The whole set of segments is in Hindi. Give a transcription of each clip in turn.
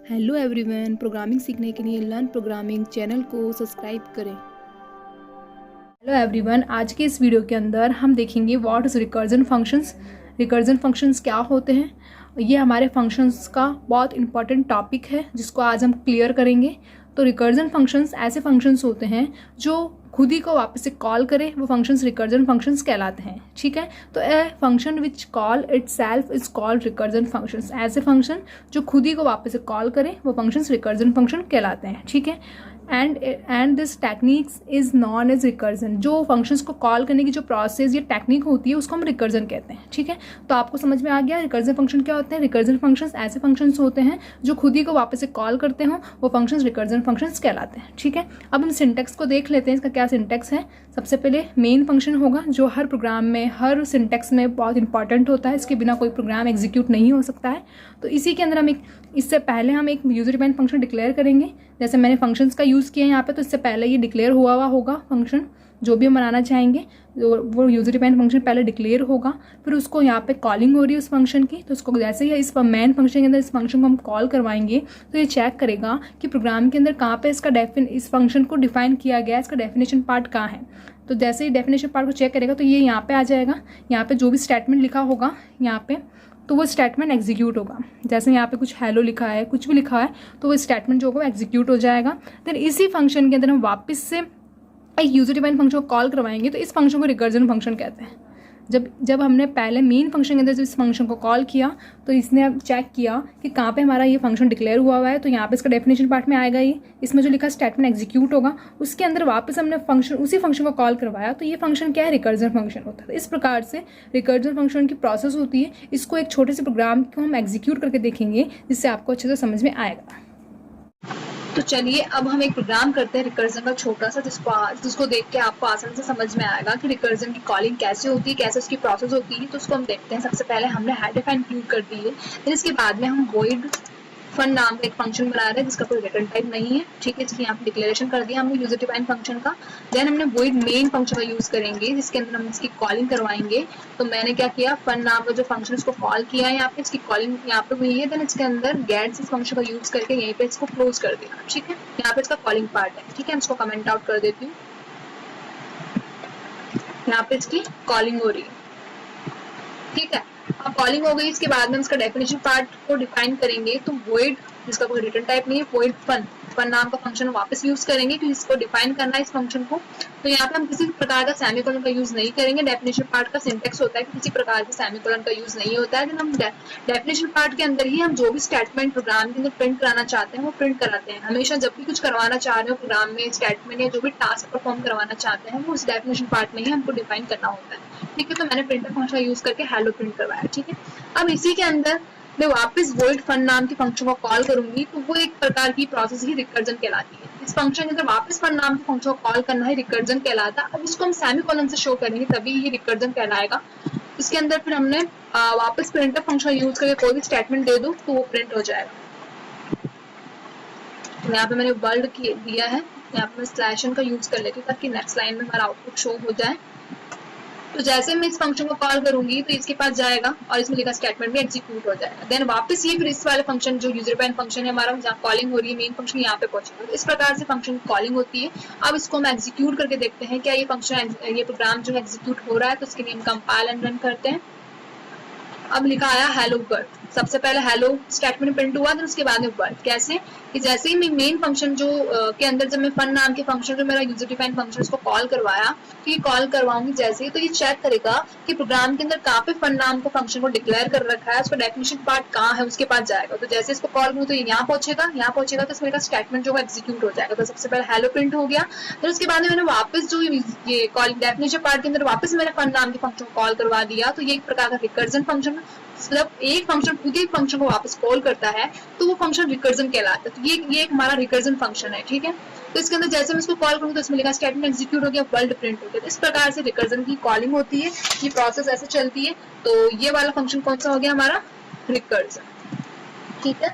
हेलो एवरीवन, प्रोग्रामिंग सीखने के लिए लर्न प्रोग्रामिंग चैनल को सब्सक्राइब करें। हेलो एवरीवन, आज के इस वीडियो के अंदर हम देखेंगे what is recursion functions. Recursion functions क्या होते हैं, ये हमारे फंक्शंस का बहुत इंपॉर्टेंट टॉपिक है जिसको आज हम क्लियर करेंगे। तो रिकर्जन फंक्शंस ऐसे फंक्शंस होते हैं जो खुद ही को वापस से कॉल करें, वो फंक्शंस रिकर्जन फंक्शंस कहलाते हैं। ठीक है, तो a function which call itself is called recursion functions. ऐसे फंक्शन जो खुद ही को वापस से कॉल करें वो फंक्शंस रिकर्जन फंक्शन कहलाते हैं। ठीक है, and this techniques is known as recursion. जो फंक्शंस को कॉल करने की जो प्रोसेस या टेक्निक होती है उसको हम रिकर्जन कहते हैं। ठीक है, तो आपको समझ में आ गया रिकर्जन फंक्शन क्या होते हैं। रिकर्जन फंक्शंस ऐसे फंक्शंस होते हैं जो खुद ही को वापस से कॉल करते हो, वो फंक्शंस रिकर्जन फंक्शंस कहलाते हैं। ठीक है, अब हम सिंटेक्स को देख लेते हैं, इसका क्या सिंटेक्स है। सबसे पहले मेन फंक्शन होगा जो हर प्रोग्राम में, हर सिंटेक्स में बहुत इंपॉर्टेंट होता है, इसके बिना कोई प्रोग्राम एग्जीक्यूट नहीं हो सकता है। तो इसी के अंदर इससे पहले हम एक यूजर डिफाइंड फंक्शन डिक्लेयर करेंगे। जैसे मैंने फंक्शंस का यूज़ किया यहाँ पे, तो इससे पहले ये डिक्लेयर हुआ होगा फंक्शन जो भी हम बनाना चाहेंगे, वो यूजर डिफाइंड फंक्शन पहले डिक्लेयर होगा, फिर उसको यहाँ पे कॉलिंग हो रही है उस फंक्शन की। तो उसको जैसे ही इस मेन फंक्शन के अंदर इस फंक्शन को हम कॉल करवाएंगे तो ये चेक करेगा कि प्रोग्राम के अंदर कहाँ पे इस फंक्शन को डिफाइन किया गया है, इसका डेफिनेशन पार्ट कहाँ है। तो जैसे ही डेफिनेशन पार्ट को चेक करेगा तो ये यहाँ पे आ जाएगा। यहाँ पे जो भी स्टेटमेंट लिखा होगा यहाँ पे, तो वो स्टेटमेंट एग्जीक्यूट होगा। जैसे यहाँ पे कुछ हेलो लिखा है, कुछ भी लिखा है, तो वो स्टेटमेंट जो होगा एग्जीक्यूट हो जाएगा। देन इसी फंक्शन के अंदर हम वापस से एक यूजर डिफाइंड फंक्शन को कॉल करवाएंगे, तो इस फंक्शन को रिकर्जन फंक्शन कहते हैं। जब हमने पहले मेन फंक्शन के अंदर जब इस फंक्शन को कॉल किया तो इसने चेक किया कि कहाँ पे हमारा ये फंक्शन डिक्लेयर हुआ है, तो यहाँ पे इसका डेफिनेशन पार्ट में आएगा, ये इसमें जो लिखा स्टेटमेंट एग्जीक्यूट होगा, उसके अंदर वापस हमने उसी फंक्शन को कॉल करवाया, तो ये फंक्शन क्या है, रिकर्जन फंक्शन होता है। इस प्रकार से रिकर्जन फंक्शन की प्रोसेस होती है। इसको एक छोटे से प्रोग्राम को हम एग्जीक्यूट करके देखेंगे जिससे आपको अच्छे से समझ में आएगा। तो चलिए अब हम एक प्रोग्राम करते हैं रिकर्जन का छोटा सा, जिसको देख के आपको आसानी से समझ में आएगा कि रिकर्जन की कॉलिंग कैसे होती है, कैसे उसकी प्रोसेस होती है। तो उसको हम देखते हैं। सबसे पहले हमने हेड डिफाइन इंक्लूड कर दी है, फिर इसके बाद में हम वॉइड फन नाम का एक फंक्शन बना रहे हैं जिसका कोई रिटर्न टाइप नहीं है। ठीक है, इसकी यहाँ पे डिक्लेरेशन कर दिया हमने यूजर डिफाइन फंक्शन का। देन हमने वॉइड मेन फंक्शन का यूज करेंगे जिसके अंदर हम इसकी कॉलिंग करवाएंगे। तो मैंने क्या किया, फन नाम का जो फंक्शन उसको कॉल किया है, यहाँ पे इसकी कॉलिंग यहाँ पे हुई है। देन इसके अंदर गेट्स इस फंक्शन का यूज करके यहीं पे इसको क्लोज कर दिया। ठीक है, यहाँ पे इसका कॉलिंग पार्ट है। ठीक है, इसको कमेंट आउट कर देती हूँ। यहाँ पे इसकी कॉलिंग हो रही है। ठीक है, अब कॉलिंग हो गई, इसके बाद में इसका डेफिनेशन पार्ट को डिफाइन करेंगे। तो वॉइड, जिसका कोई रिटर्न टाइप नहीं है, वॉइड फन नाम का फंक्शन वापस यूज करेंगे क्योंकि इसको डिफाइन करना है इस फंक्शन को। तो यहाँ पे हम किसी प्रकार का सेमीकोलन का यूज नहीं करेंगे। डेफिनेशन पार्ट का सिंटेक्स होता है कि किसी प्रकार के सेमीकोलन का यूज नहीं होता है। हम डेफिनेशन पार्ट के अंदर ही हम जो भी स्टेटमेंट प्रोग्राम के अंदर प्रिंट कराना चाहते हैं वो प्रिंट कराते हैं। हमेशा जब भी कुछ करवाना चाह रहे हो प्रोग्राम में, स्टेटमेंट या जो भी टास्क परफॉर्म करवाना चाहते हैं वो उस डेफिनेशन पार्ट में ही हमको डिफाइन करना होता है। ठीक है, तो मैंने प्रिंटर फंक्शन यूज करके हेलो प्रिंट करवाया। ठीक है, अब इसी के अंदर मैं वापस वॉइड फन नाम के फंक्शन को कॉल करूंगी, तो वो एक प्रकार की प्रोसेस ही रिकर्जन कहलाती है। इस फंक्शन के अंदर वापस फन नाम के फंक्शन को कॉल करना है, रिकर्जन कहलाता है। अब इसको हम सेमीकोलन से शो करेंगे तभी ये रिकर्जन कहलाएगा। इसके अंदर फिर हमने वापस प्रिंटर फंक्शन यूज करके कोई भी स्टेटमेंट दे दो तो वो प्रिंट हो जाएगा। तो यहाँ पे मैंने वर्ल्ड दिया है, यहाँ पे मैं स्लैश एन का यूज कर लेती हूँ ताकि नेक्स्ट लाइन में हमारा आउटपुट शो हो जाए। तो जैसे मैं इस फंक्शन को कॉल करूंगी तो इसके पास जाएगा और इसमें लिखा स्टेटमेंट भी एग्जीक्यूट हो जाएगा। देन वापस ये फिर इस वाले फंक्शन जो यूजर डिफाइंड फंक्शन है हमारा, जहाँ कॉलिंग हो रही है मेन फंक्शन, यहाँ पे पहुंचेगा। तो इस प्रकार से फंक्शन कॉलिंग होती है। अब इसको हम एग्जीक्यूट करके देखते हैं क्या ये फंक्शन, ये प्रोग्राम जो एग्जीक्यूट हो रहा है। तो इसके लिए हम कंपाइल एंड रन करते हैं। अब लिखा आया हेलो वर्ल्ड। सबसे पहले हेलो स्टेटमेंट प्रिंट हुआ, फिर उसके बाद में वर्ल्ड। कैसे कि जैसे ही मैं मेन फंक्शन जो के अंदर जब मैं फन नाम के फंक्शन जो मेरा यूजर डिफाइंड फंक्शन उसको कॉल करवाया, तो ये कॉल करवाऊंगी जैसे ही, तो ये चेक करेगा कि प्रोग्राम के अंदर कहाँ पे फन नाम को फंक्शन को डिक्लेयर कर रखा है, उसका डेफिनेशन पार्ट कहाँ है उसके पास जाएगा। तो जैसे इसको कॉल करूँ तो ये यहाँ पहुंचेगा, तो इसमें का स्टेटमेंट जो है एग्जीक्यूट हो जाएगा। तो सबसे पहले हेलो प्रिंट हो गया, फिर उसके बाद में मैंने वापस जो ये कॉलिंग डेफिनेशन पार्ट के अंदर वापस मैंने फन नाम के फंक्शन को कॉल करवा दिया। तो ये एक प्रकार का रिकर्जन फंक्शन, मतलब एक फंक्शन खुद ही फंक्शन को वापस कॉल करता है तो वो फंक्शन रिकर्जन कहलाता है। तो ये एक हमारा रिकर्जन फंक्शन है। ठीक है, तो इसके अंदर जैसे मैं इसको कॉल करूँ तो इसमें लिखा स्टेटमेंट एग्जीक्यूट हो गया, वर्ल्ड प्रिंट हो गया। तो इस प्रकार से रिकर्जन की कॉलिंग होती है, ये प्रोसेस ऐसे चलती है। तो ये वाला फंक्शन कौन सा हो गया हमारा, रिकर्जन। ठीक है,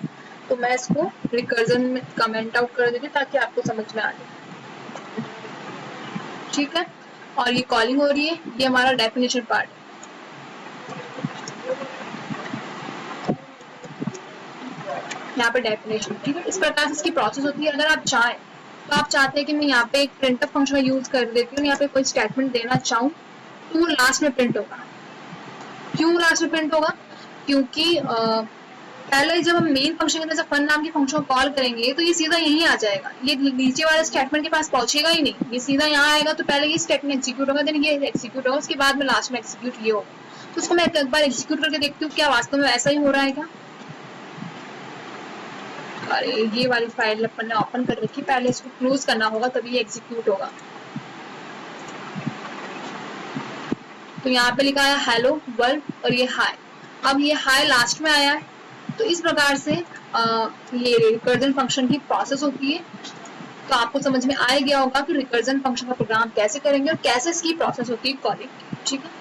तो मैं इसको रिकर्जन में कमेंट आउट कर देती ताकि आपको समझ में आ जाए। ठीक है, और ये कॉलिंग हो रही है, ये हमारा डेफिनेशन पार्ट। यहाँ पे डेफिनेशन, ठीक है। इस प्रकार से इसकी प्रोसेस होती है। अगर आप चाहें तो आप चाहते हैं कि मैं यहाँ पे एक प्रिंटफ फंक्शन का यूज कर देती हूँ, यहाँ पे कोई स्टेटमेंट देना चाहूँ तो वो लास्ट में प्रिंट होगा। क्यों लास्ट में प्रिंट होगा? क्योंकि पहले जब हम मेन फंक्शन के अंदर फन नाम के फंक्शन को कॉल करेंगे तो ये सीधा यहीं आ जाएगा, ये नीचे वाले स्टेटमेंट के पास पहुंचेगा ही नहीं, ये सीधा यहाँ आएगा। तो पहले ये स्टेटमेंट एग्जीक्यूट होगा, देन ये एग्जीक्यूट होगा, उसके बाद में लास्ट में एग्जीक्यूट ये होगा। तो उसको मैं एक बार एग्जीक्यूट करके देखती हूँ क्या वास्तव में ऐसा ही हो रहा है क्या। अरे ये वाली फाइल अपन ने ओपन कर रखी, पहले इसको क्लोज करना होगा तभी ये एग्जीक्यूट होगा। तो यहाँ पे लिखा है हेलो वर्ल्ड और ये हाय। अब ये हाय लास्ट में आया है। तो इस प्रकार से ये रिकर्जन फंक्शन की प्रोसेस होती है। तो आपको समझ में आ गया होगा कि रिकर्जन फंक्शन का प्रोग्राम कैसे करेंगे और कैसे इसकी प्रोसेस होती है कॉलिंग, ठीक है।